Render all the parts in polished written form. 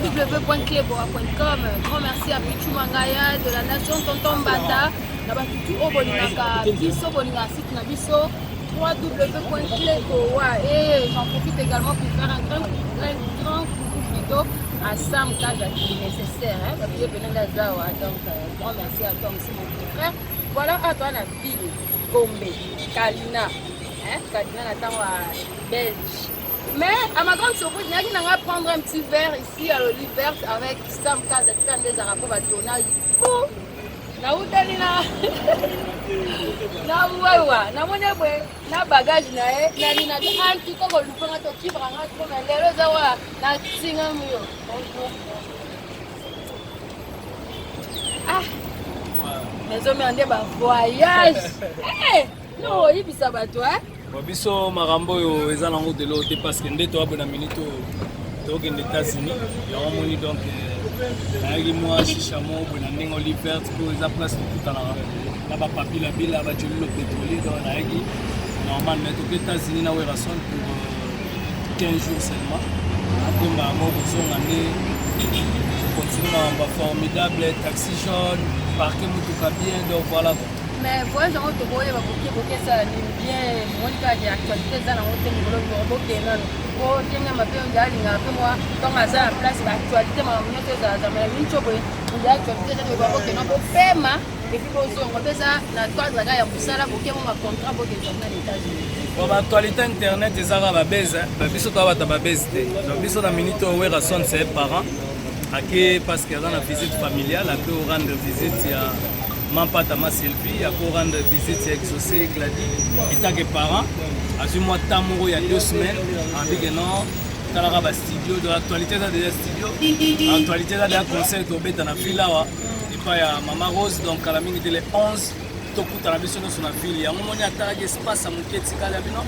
www.cleboa.com. Grand merci à Pichou Mangaya de la nation Tonton Bata. Nabatutu Obolinaka, Biso Bolinga site Nabiso, www.cleboa. Et j'en profite également pour faire un grand coucou plutôt à Sam Kaza qui est nécessaire. Donc grand merci à toi aussi mon petit frère. Voilà à toi la ville, Gombe, Kalina. Kalina Nathan Belge. Mais à ma grande surprise, il y a qui va prendre un petit verre ici à l'olive verte avec Sam Kaza, des arabes à tourner. Na utalina na wewa na mone bwe na bagage na e na ni na anti ko ko lupanga to kibranga ko na lelo za wa na singa myo. Ah mais on m'a dit ba voyage non il bisa ba toi biso marambo yo eza nango de l'autre parce que ndeto abona minito to ke États-Unis ya moni donc nayaki mwa shisha mo bona ndenge olive verte po eza place kokutana na bapapi la bila bajolilo pétrolier donc nayaki normal mais toke États-Unis na werason pour 15 jours seulement après bango kozonga nde continue na ba formidable taxi jaune parquet motuka bien donc voilà. Mais voyage en auto boye ba boke ça bien monika ya actualité za na auto ngolo boke nano ko tenga mape ndali ngape moi donc aza en place ba actualité ma mnyoto za ma mincho boye ndia actualité za ba boke no pema et puis bozo on pesa na toi za ya musala boke mo contrat boke za na États-Unis. Bon ba actualité internet ezaka ba beza ba biso to ba ba bezte donc biso na minute wera son ses parents ake parce que dans la visite familiale ake rendre visite ya Mampata ma selfie, à pour rendre visite à exaucer Gladi, et tant que parents, à ce mois Tamuro il y a 2 semaines, on dit que non, dans la studio, de l'actualité dans des studios, l'actualité dans des concerts au bête dans la file là, et pas il y a Maman Rose, donc à la minute les 11, tout coup à la mission sur la file, il y a un moment il y a un espace à mon quai de Calabino,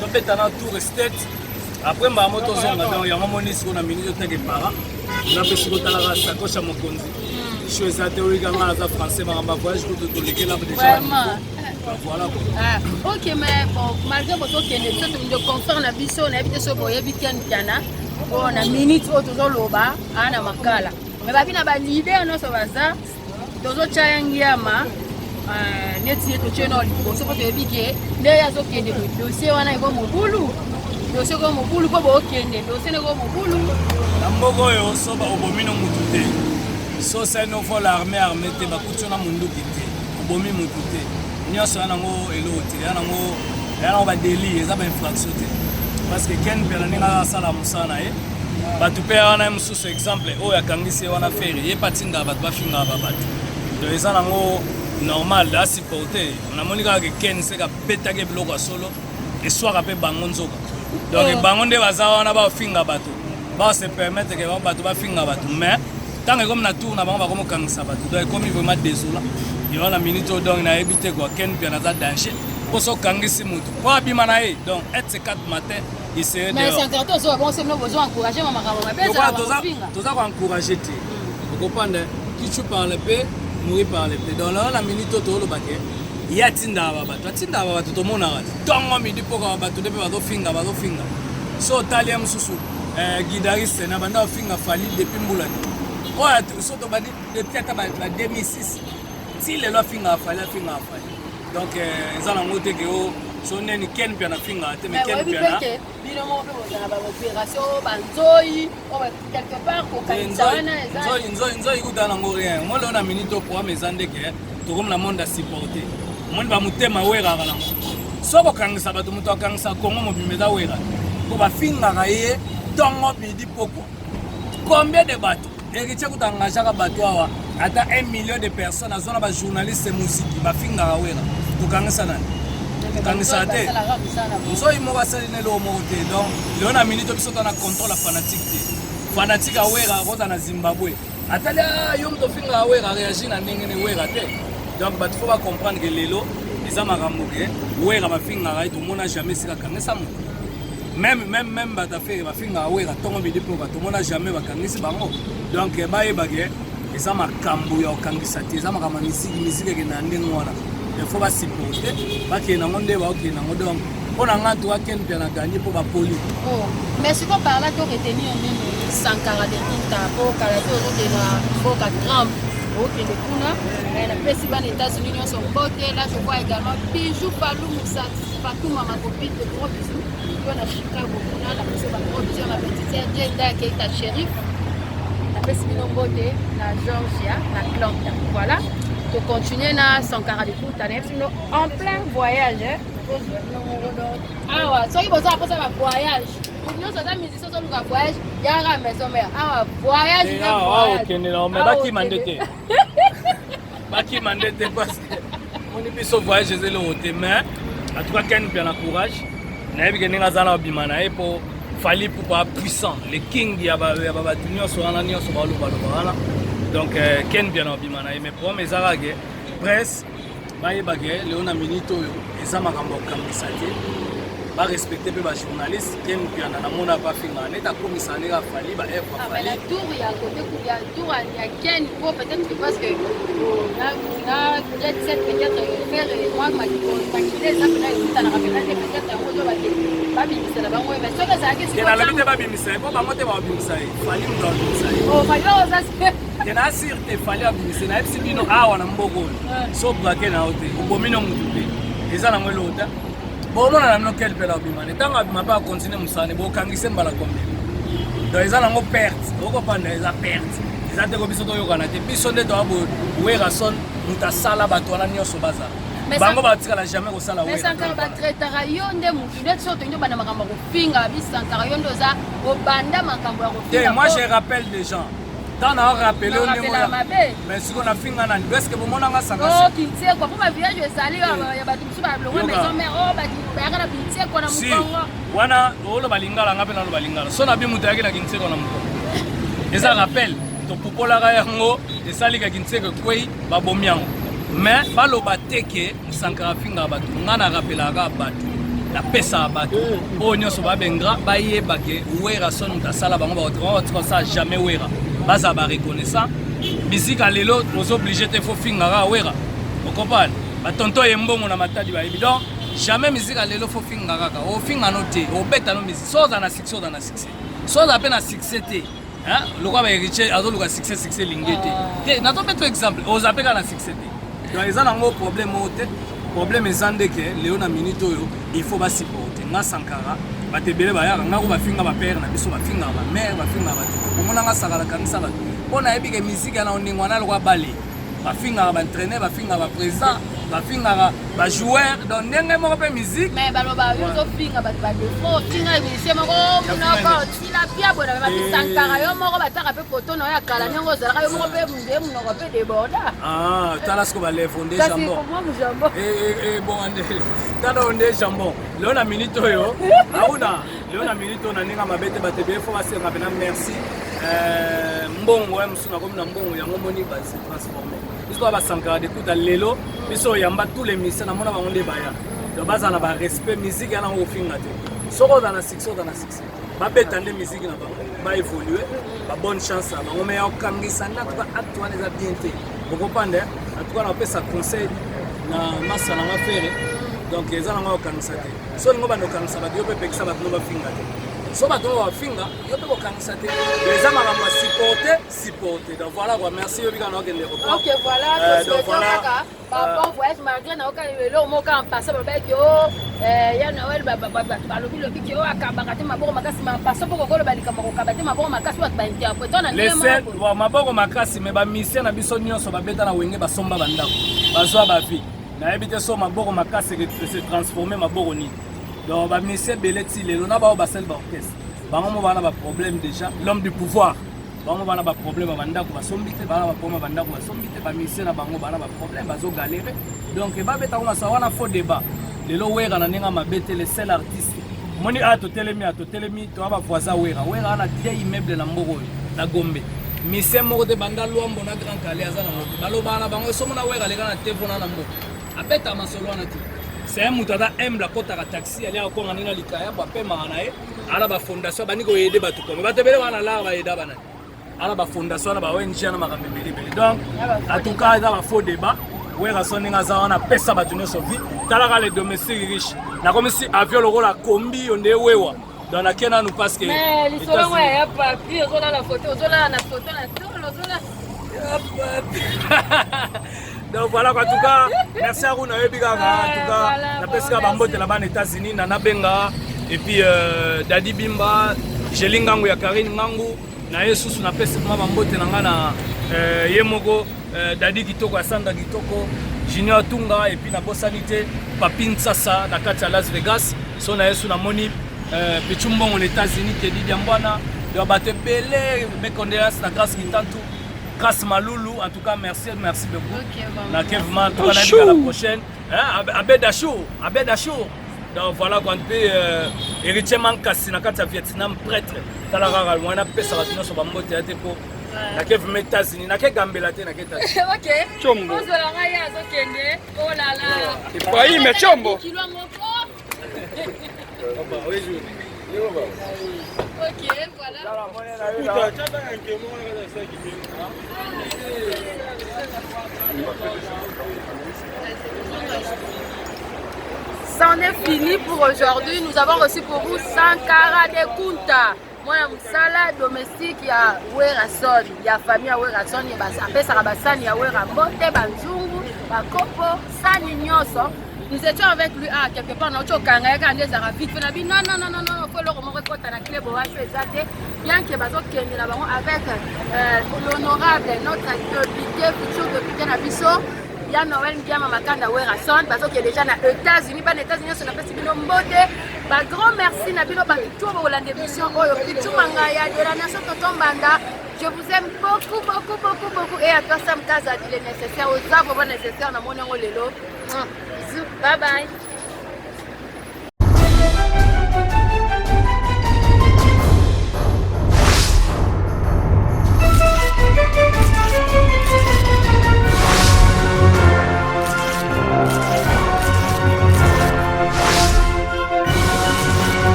donc bête dans tour estate, après ma moto zone, il y a un moment sur la minute de tes parents, on a fait sur la sacoche à mon conduit. Je suis théoriquement français, mais on voyage pour tout le déjà. Voilà. Ah, ok, mais bon, malgré votre question, de confort na biso, on a évité ce boye week-end piana. On a minute autour loba, ana makala. Mais babi na ba l'idée on so baza, tozo chayangiama, neti to cheno lipo, so pote bike, ne yazo kende dossier wana iko mobulu. Dossier ko mobulu ko bo kende, dossier ne ko mobulu. Na mbogo yo so ba obomino mutute. So c'est une fois l'armée armée te bakutuna mundu kite obomi mutute nyonso nango elote yango ba délit eza ba infraction te parce que ken pela ninga sala musana batu pe wana mususu exemple o ya kangisi wana faire ye patinga batu bafinga babatu donc eza nango normal da supporter on a monika que ken se ka petake bloko solo et soir pe bango nzoka donc bango nde baza wana ba finga batu ba se permettre que batu bafinga batu mais tant que comme na tour na bango ba comme kangisa batu donc comme vraiment désolant il y a la minute donc na éviter quoi ken bien na danger pour so kangisi mutu pour abima na e donc être 4 matin il serait mais c'est important so bon c'est nous besoin encourager maman maman mais ça ça va encourager te vous comprenez qui tu parles peu mourir par le peu donc là la minute to lo baké ya tinda ba batu to mona tongo midi poko batu de ba do finga so taliem susu guitariste na banda finga fali depuis mbulani ouais surtout badi depuis la 2006 si les lois finga fali donc ils ont noté que son nez ken pia na finga te mais ken pia na bino mo pe bozana ba opération banzoi quelque part ko kaitsana nzo ikuta na ngorien moi là on a minute pour mezande que to comme la monde a supporter moi ba mutema wera kana soko kangisa batu muto kangisa kongo mo bimeza wera ko ba finga ka ye tongo bidi poko combien de bateaux et que tu as engagé à Batoa, à 1 million de personnes, à zone de journalistes et musique, qui va finir à Wera. Tu connais ça, quand ça a été. Nous sommes morts à Saline le Moté, donc, on a minute de sauter en contrôle la fanatique. Fanatique à Wera, à Zimbabwe. À tel yom to finir à Wera, réagir à Ningene Wera. Donc, il faut comprendre que les lots, les Amaramouké, Wera va finir à tout le monde n'a jamais su la ça. Même batafe va finga wera tongo bidi pour tout monde jamais va kangisi bango donc baye bagé eza makambu ya kangisa te eza makama musique ke na ndenge wana il faut ba supporter ba ke na monde ba ke na donc on a ngatu wa ken bien na gagner pour ba poli oh mais ce qu'on parle là to retenir en Sankara de Kinta pour Kalato de la Boca Trump. Ok, le Kuna, la principale États-Unis sont beauté. Là, je vois également Bijou Palou Moussa, Fatou, ma copine, de gros bisous. On a Chicago, Kuna, la personne va gros bisous, la petite Jenda qui est ta shérif. La personne beauté, la Georgia, la Clonta. Voilà. Pour continuer dans Sankara de Kinta, en plein voyage. Ah ouais, ça qui va après ça, voyage. Nous sommes amis, nous sommes en voyage. Il y a la maison mère. Ah voyage, il y a voyage. Ok, non, mais qui m'a dit qui m'a dit parce que on est plus au voyage, je sais le côté, mais en tout cas, quand bien le courage, n'a pas gagné la zone au bimana pour fallait pour pas puissant. Les kings il y a ba tunio sur la nio sur balu balu. Donc quand bien au bimana mais pour mes aragé presse baye bagé Léona Minito et ça m'a rambo comme ça ba respecter les journalistes qui bien na mona pas finir net a commissaire a fallu ba être fallu la tour il y a côté il y a tour il y a Ken pour peut-être parce que na peut-être cette peut-être faire moi ma quitté ça peut-être na rappeler peut-être on doit ba bimisa la ba moi mais ça ça que c'est la limite ba bimisa pour ba moté ba bimisa fallu ndo bimisa oh fallu ça c'est na sir te fallu bimisa na fc bino awa na mbogo so braquer na hotel ubomino mutupe eza na mwelo ota bon on a quel pela bimane tanga bima pas continuer musane bo kangise mbala kombe donc ils ont perte oko panda ils ont perte ils ont te biso to yokana te biso nde to abo wera son mutasala bato wana nyoso baza bango batikala jamais ko sala wera mais Sankara ba traitera yo nde mukile so to ndo bana makambo ko finga bi Sankara yo ndo za obanda makambo ya ko finga moi je rappelle des gens dans a rappelé on est mais si on a finga na est-ce que vous mona nga sanga oh kinse quoi pour ma village sali ya batu biso ba lo maison mais oh ba ba kana binse ko na mukongo wana olo balingala ngape na lo balingala so na bi mutu yaki na kinse ko na mukongo eza rappel to popola ga yango esali ka kinse ko kwei ba bomiango mais baloba teke Sankara finga batu ngana rappela ga batu la pesa batu o nyoso ba bengra ba yebake wera son mutasala bango ba ko ça jamais wera baza ba reconnaissant musique à lelo nous obligé te faut fingara wera vous comprenez ba tonto yembongo na matadi ba évident jamais musique à lelo faut fingara ka o finga noté o beta no musique so za na succès dans na succès so za pe na succès te hein le quoi ba héritier azo le succès lingete te na to mettre exemple o za pe ka na succès te donc ils ont un problème au tête problème ezande que Léona Minito yo il faut ba supporter na Sankara ba tebele ba yaka ngako ba finga ba père na biso ba finga ba mère ba finga ba tout mona nga sakala kanisa ba pona yebi ke musique na oningwana lokwa bale ba finga ba entraîner ba finga ba président ba finga ba joueur donc ndenge moko pe musique mais baloba yo zo finga ba defo finga ebise moko mona ko tila pia bona ba Sankara yo moko bataka pe photo na ya kala nyongo zalaka yo moko pe munde munoko pe de borda ah tala sko ba le fondé jambon bon ande tala onde jambon Léona Minito yo auna Léona Minito na ninga mabete batebe fo basenga bena merci mbongo ya musuna comme na mbongo yango moni ba se transformer biso ba Sankara de tout à lelo biso yamba tous les missions na mona bango nde baya donc baza na ba respect musique yana o finga te soko dans la section ba betande musique na ba évoluer ba bonne chance ba ngome ya kangisa na tout actuellement les bien te vous comprenez en tout cas on peut ça conseil na massa na affaire donc ils ont encore kanisa te so ngo bando kanisa ba yo pe pekisa ba no ba finga te so ba to ba finga yo pe ko kanisa te les ama ba supporter donc voilà quoi merci yo bika no kende ko OK voilà donc voilà bon voyage malgré na oka lelo moka en passer ba ba yo ya Noël ba lobi lobi ki o akabaka te maboko makasi ma passer pour ko lo ba likama ko kabate maboko makasi ba interprète on a les sel wa maboko makasi me ba mission na biso nyonso ba beta na wenge ba somba ba ndako bazwa ba vie na ebité so maboko makasi se transformer maboko ni donc ba mission beleti lelo na ba sel ba orchestre bango mo bana ba problème déjà l'homme du pouvoir bango bana ba problème ba ndako ba sombite bana ba problème ba ndako ba sombite ba mission na bango bana ba problème bazo galérer donc ba beta ko sa wana faux débat lelo wera na ninga mabete le seul artiste moni to telemi to ba voisin wera na dia immeuble na mboko na Gombe mission moko de banda luambo na grand calais azana moto baloba na bango so mona wera le kana téléphone na mboko abeta masolo na ti c'est un mutada aime la kota ka taxi ali akonga nina likaya ba pe manae ala ba fondation bani ko yede batu ko batebele wana la ba yeda bana ala ba fondation na ba ONG na makambe beli donc en tout cas ça va faux débat wera soninga za wana pesa batu no sovi tala ka les domestiques riches na comme si avion lokola kombi onde wewa donc nakena nous parce que mais lisolo moi ya papier ozola la photo ozola na photo na tolo ozola donc voilà quoi, en tout cas merci à Runa Ebiganga, en tout cas na pesika bambote là-bas aux États-Unis na benga et puis Dadi Bimba Jelingangu ya Karine Ngangu na Yesusu na pesi ma bambote na ngana yemoko Dadi Kitoko Asanda Kitoko Junior Tunga et puis na Bosanité Papin Sasa na kati ya Las Vegas so na Yesu na moni Pichumbongo aux États-Unis Teddy Diambwana de battre belé mes condoléances na grâce Kitantu grâce Maloulou, en tout cas merci beaucoup. Okay, bon. Na Kevman, en tout cas à la prochaine. Hein, Abed Achour. Donc voilà quand peut héritier Mankasi na kati ya Vietnam prêtre. Tala rara mwana pesa batino so bambote ya tepo. Na Kevman États-Unis, na ke gambela te na ke ta. OK. Chombo. Ozo la ngaya zo kende. Oh là là. Ibrahim Chombo. Kilo moko. Oui, je. OK, voilà. Ça en est fini pour aujourd'hui. Nous avons reçu pour vous Sankara de Kunta. Moi, Msala domestique, il y a Werason, il y a famille à Werason, il y a Sapé Sarabassan, il y a Weramote, Banzungu, Bakopo, Sani Nyoso. Nous étions avec lui quelque part dans le Kangaya, quand il a vite fait, non, il faut le remonter à la clé pour bien que Bazo Kendi avec l'honorable, notre invité, futur député Nabiso. Il y a Noël Ndiama Makanda Werason, parce qu'il est déjà aux États-Unis, pas les États-Unis, on a fait Sibino Mbote. Un grand merci, Nabino Bakitou, pour l'émission, Oyo Mangaya, de la nation Tonton Banda. Je vous aime beaucoup. Et à toi, Sam Kaza, il est nécessaire, aux arbres nécessaires, dans mon nom, Lelo. Bisous, bye bye.